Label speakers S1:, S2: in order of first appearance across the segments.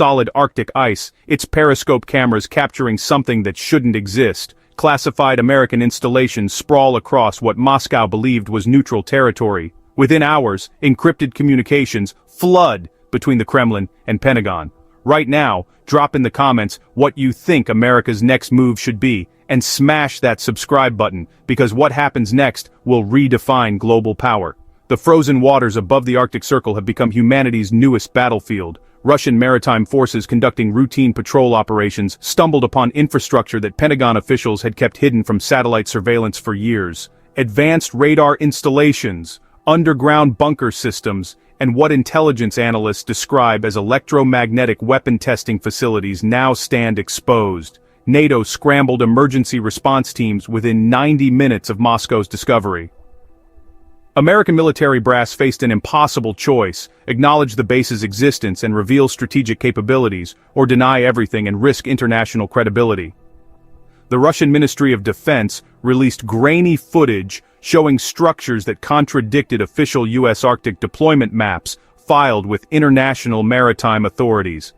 S1: solid Arctic ice, its periscope cameras capturing something that shouldn't exist. Classified American installations sprawl across what Moscow believed was neutral territory. Within hours, encrypted communications flood between the Kremlin and Pentagon. Right now, drop in the comments what you think America's next move should be, and smash that subscribe button, because what happens next will redefine global power. The frozen waters above the Arctic Circle have become humanity's newest battlefield. Russian maritime forces conducting routine patrol operations stumbled upon infrastructure that Pentagon officials had kept hidden from satellite surveillance for years. Advanced radar installations, underground bunker systems, and what intelligence analysts describe as electromagnetic weapon testing facilities now stand exposed. NATO scrambled emergency response teams within 90 minutes of Moscow's discovery. American military brass faced an impossible choice: acknowledge the base's existence and reveal strategic capabilities, or deny everything and risk international credibility. The Russian Ministry of Defense released grainy footage showing structures that contradicted official U.S. Arctic deployment maps filed with international maritime authorities.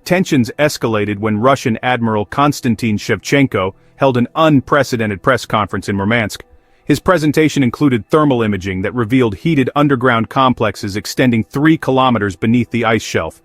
S1: Tensions escalated when Russian Admiral Konstantin Shevchenko held an unprecedented press conference in Murmansk. His presentation included thermal imaging that revealed heated underground complexes extending 3 kilometers beneath the ice shelf.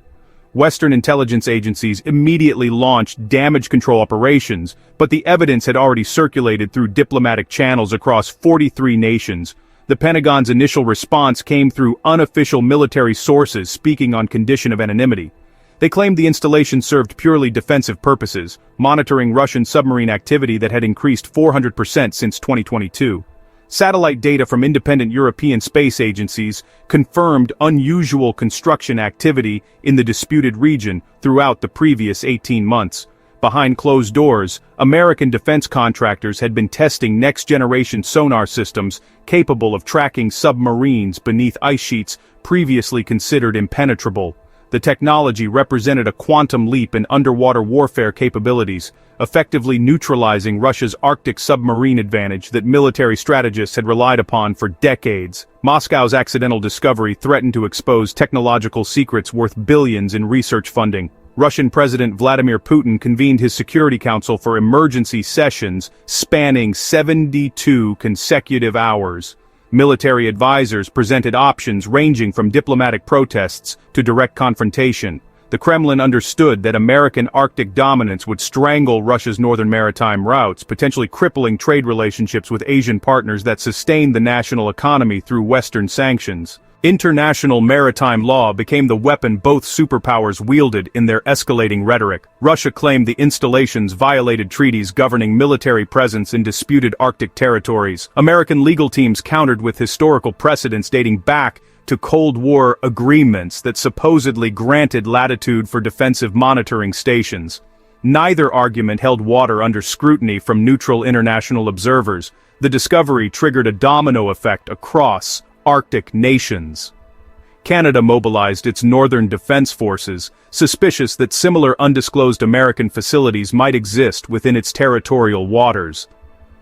S1: Western intelligence agencies immediately launched damage control operations, but the evidence had already circulated through diplomatic channels across 43 nations. The Pentagon's initial response came through unofficial military sources speaking on condition of anonymity. They claimed the installation served purely defensive purposes, monitoring Russian submarine activity that had increased 400% since 2022. Satellite data from independent European space agencies confirmed unusual construction activity in the disputed region throughout the previous 18 months. Behind closed doors, American defense contractors had been testing next-generation sonar systems capable of tracking submarines beneath ice sheets previously considered impenetrable. The technology represented a quantum leap in underwater warfare capabilities, effectively neutralizing Russia's Arctic submarine advantage that military strategists had relied upon for decades. Moscow's accidental discovery threatened to expose technological secrets worth billions in research funding. Russian President Vladimir Putin convened his Security Council for emergency sessions spanning 72 consecutive hours. Military advisors presented options ranging from diplomatic protests to direct confrontation. The Kremlin understood that American Arctic dominance would strangle Russia's northern maritime routes, potentially crippling trade relationships with Asian partners that sustained the national economy through Western sanctions. International maritime law became the weapon both superpowers wielded in their escalating rhetoric. Russia claimed the installations violated treaties governing military presence in disputed Arctic territories. American legal teams countered with historical precedents dating back to Cold War agreements that supposedly granted latitude for defensive monitoring stations. Neither argument held water under scrutiny from neutral international observers. The discovery triggered a domino effect across Arctic nations. Canada mobilized its northern defense forces, suspicious that similar undisclosed American facilities might exist within its territorial waters.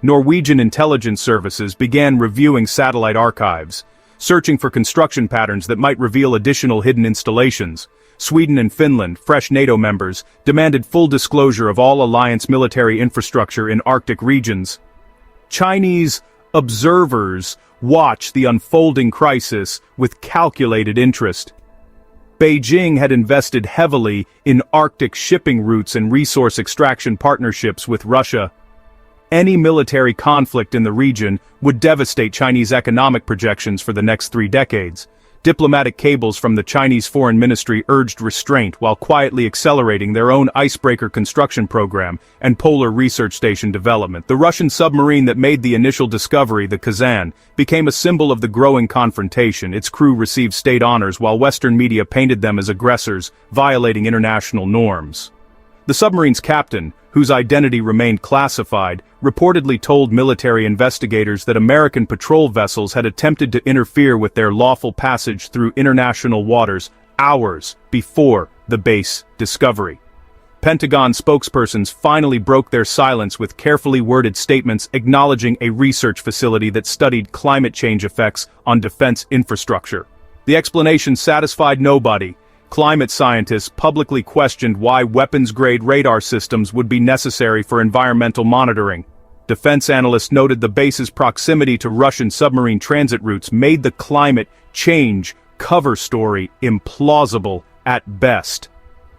S1: Norwegian intelligence services began reviewing satellite archives, searching for construction patterns that might reveal additional hidden installations. Sweden and Finland, fresh NATO members, demanded full disclosure of all alliance military infrastructure in Arctic regions. Chinese observers watched the unfolding crisis with calculated interest. Beijing had invested heavily in Arctic shipping routes and resource extraction partnerships with Russia. Any military conflict in the region would devastate Chinese economic projections for the next 3 decades. Diplomatic cables from the Chinese Foreign Ministry urged restraint while quietly accelerating their own icebreaker construction program and polar research station development. The Russian submarine that made the initial discovery, the Kazan, became a symbol of the growing confrontation. Its crew received state honors while Western media painted them as aggressors, violating international norms. The submarine's captain, whose identity remained classified, reportedly told military investigators that American patrol vessels had attempted to interfere with their lawful passage through international waters hours before the base discovery. Pentagon spokespersons finally broke their silence with carefully worded statements acknowledging a research facility that studied climate change effects on defense infrastructure. The explanation satisfied nobody. climate scientists publicly questioned why weapons-grade radar systems would be necessary for environmental monitoring. Defense analysts noted the base's proximity to Russian submarine transit routes made the climate change cover story implausible at best.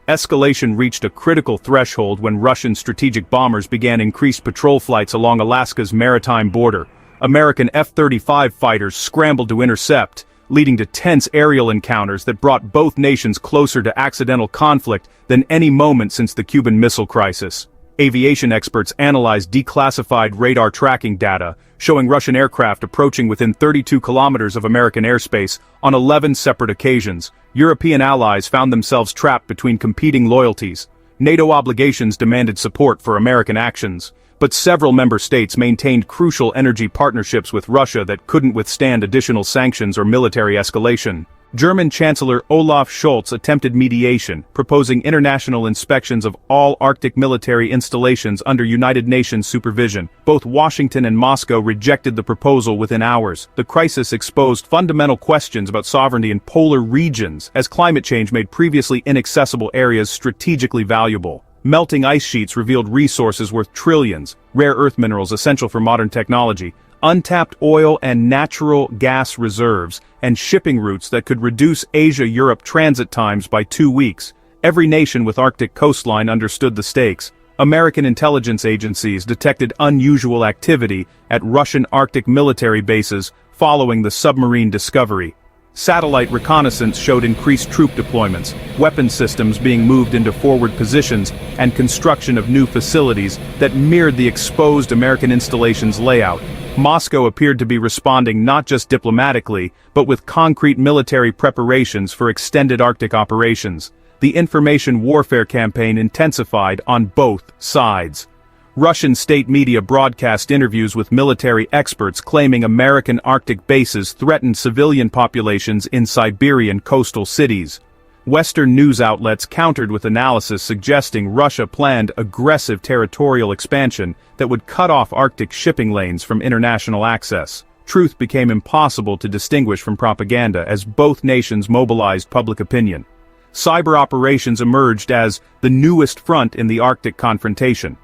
S1: Escalation reached a critical threshold when Russian strategic bombers began increased patrol flights along Alaska's maritime border. American F-35 fighters scrambled to intercept, leading to tense aerial encounters that brought both nations closer to accidental conflict than any moment since the Cuban Missile Crisis. Aviation experts analyzed declassified radar tracking data, showing Russian aircraft approaching within 32 kilometers of American airspace on 11 separate occasions. European allies found themselves trapped between competing loyalties. NATO obligations demanded support for American actions, but several member states maintained crucial energy partnerships with Russia that couldn't withstand additional sanctions or military escalation. German Chancellor Olaf Scholz attempted mediation, proposing international inspections of all Arctic military installations under United Nations supervision. Both Washington and Moscow rejected the proposal within hours. The crisis exposed fundamental questions about sovereignty in polar regions, as climate change made previously inaccessible areas strategically valuable. Melting ice sheets revealed resources worth trillions, rare earth minerals essential for modern technology, untapped oil and natural gas reserves, and shipping routes that could reduce Asia-Europe transit times by 2 weeks. Every nation with Arctic coastline understood the stakes. American intelligence agencies detected unusual activity at Russian Arctic military bases following the submarine discovery. Satellite reconnaissance showed increased troop deployments, weapon systems being moved into forward positions, and construction of new facilities that mirrored the exposed American installations' layout. Moscow appeared to be responding not just diplomatically, but with concrete military preparations for extended Arctic operations. The information warfare campaign intensified on both sides. Russian state media broadcast interviews with military experts claiming American Arctic bases threatened civilian populations in Siberian coastal cities. Western news outlets countered with analysis suggesting Russia planned aggressive territorial expansion that would cut off Arctic shipping lanes from international access. Truth became impossible to distinguish from propaganda as both nations mobilized public opinion. Cyber operations emerged as the newest front in the Arctic confrontation.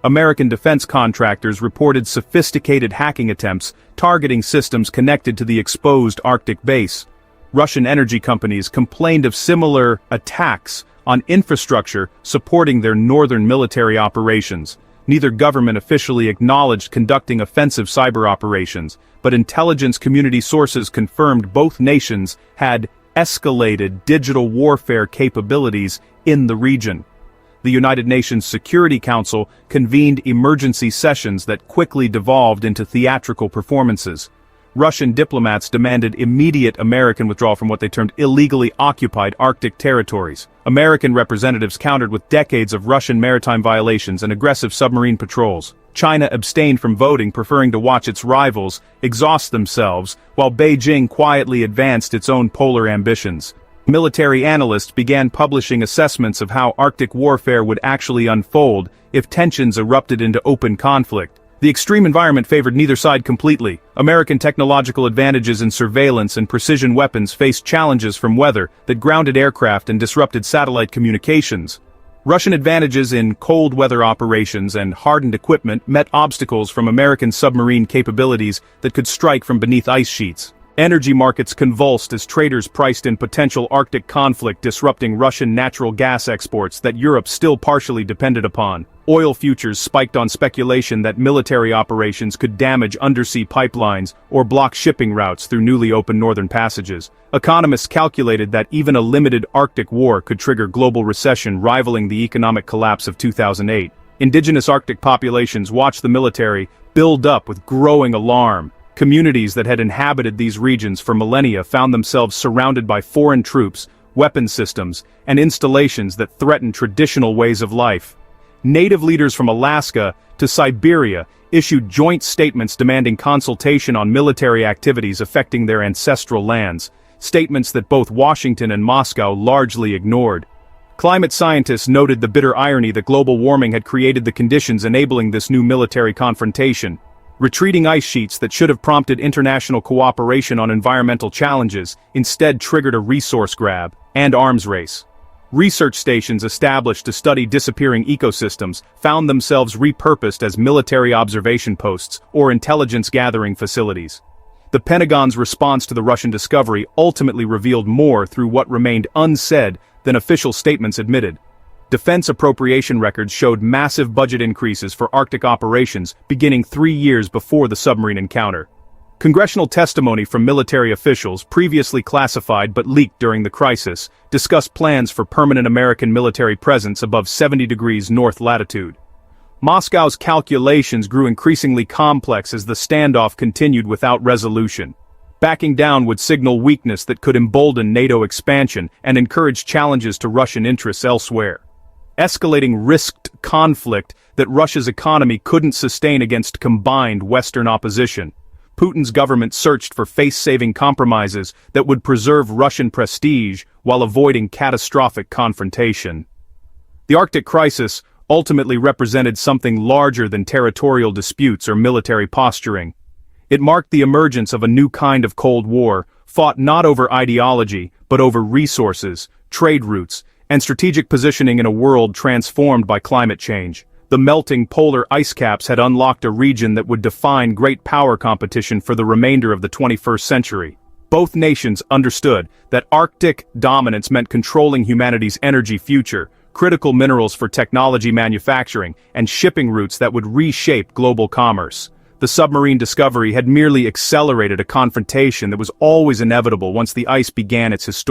S1: American defense contractors reported sophisticated hacking attempts targeting systems connected to the exposed Arctic base. Russian energy companies complained of similar attacks on infrastructure supporting their northern military operations. Neither government officially acknowledged conducting offensive cyber operations, but intelligence community sources confirmed both nations had escalated digital warfare capabilities in the region. The United Nations Security Council convened emergency sessions that quickly devolved into theatrical performances. Russian diplomats demanded immediate American withdrawal from what they termed illegally occupied Arctic territories. American representatives countered with decades of Russian maritime violations and aggressive submarine patrols. China abstained from voting, preferring to watch its rivals exhaust themselves, while Beijing quietly advanced its own polar ambitions. Military analysts began publishing assessments of how Arctic warfare would actually unfold if tensions erupted into open conflict. The extreme environment favored neither side completely. American technological advantages in surveillance and precision weapons faced challenges from weather that grounded aircraft and disrupted satellite communications. Russian advantages in cold weather operations and hardened equipment met obstacles from American submarine capabilities that could strike from beneath ice sheets. Energy markets convulsed as traders priced in potential Arctic conflict disrupting Russian natural gas exports that Europe still partially depended upon. Oil futures spiked on speculation that military operations could damage undersea pipelines or block shipping routes through newly opened northern passages. Economists calculated that even a limited Arctic war could trigger global recession rivaling the economic collapse of 2008. Indigenous Arctic populations watched the military build up with growing alarm. Communities that had inhabited these regions for millennia found themselves surrounded by foreign troops, weapon systems, and installations that threatened traditional ways of life. Native leaders from Alaska to Siberia issued joint statements demanding consultation on military activities affecting their ancestral lands, statements that both Washington and Moscow largely ignored. Climate scientists noted the bitter irony that global warming had created the conditions enabling this new military confrontation. Retreating ice sheets that should have prompted international cooperation on environmental challenges instead triggered a resource grab and arms race. Research stations established to study disappearing ecosystems found themselves repurposed as military observation posts or intelligence-gathering facilities. The Pentagon's response to the Russian discovery ultimately revealed more through what remained unsaid than official statements admitted. Defense appropriation records showed massive budget increases for Arctic operations beginning 3 years before the submarine encounter. Congressional testimony from military officials, previously classified but leaked during the crisis, discussed plans for permanent American military presence above 70 degrees north latitude. Moscow's calculations grew increasingly complex as the standoff continued without resolution. Backing down would signal weakness that could embolden NATO expansion and encourage challenges to Russian interests elsewhere. Escalating risked conflict that Russia's economy couldn't sustain against combined Western opposition. Putin's government searched for face-saving compromises that would preserve Russian prestige while avoiding catastrophic confrontation. The Arctic crisis ultimately represented something larger than territorial disputes or military posturing. It marked the emergence of a new kind of Cold War, fought not over ideology, but over resources, trade routes, and strategic positioning in a world transformed by climate change. The melting polar ice caps had unlocked a region that would define great power competition for the remainder of the 21st century. Both nations understood that Arctic dominance meant controlling humanity's energy future, critical minerals for technology manufacturing, and shipping routes that would reshape global commerce. The submarine discovery had merely accelerated a confrontation that was always inevitable once the ice began its historic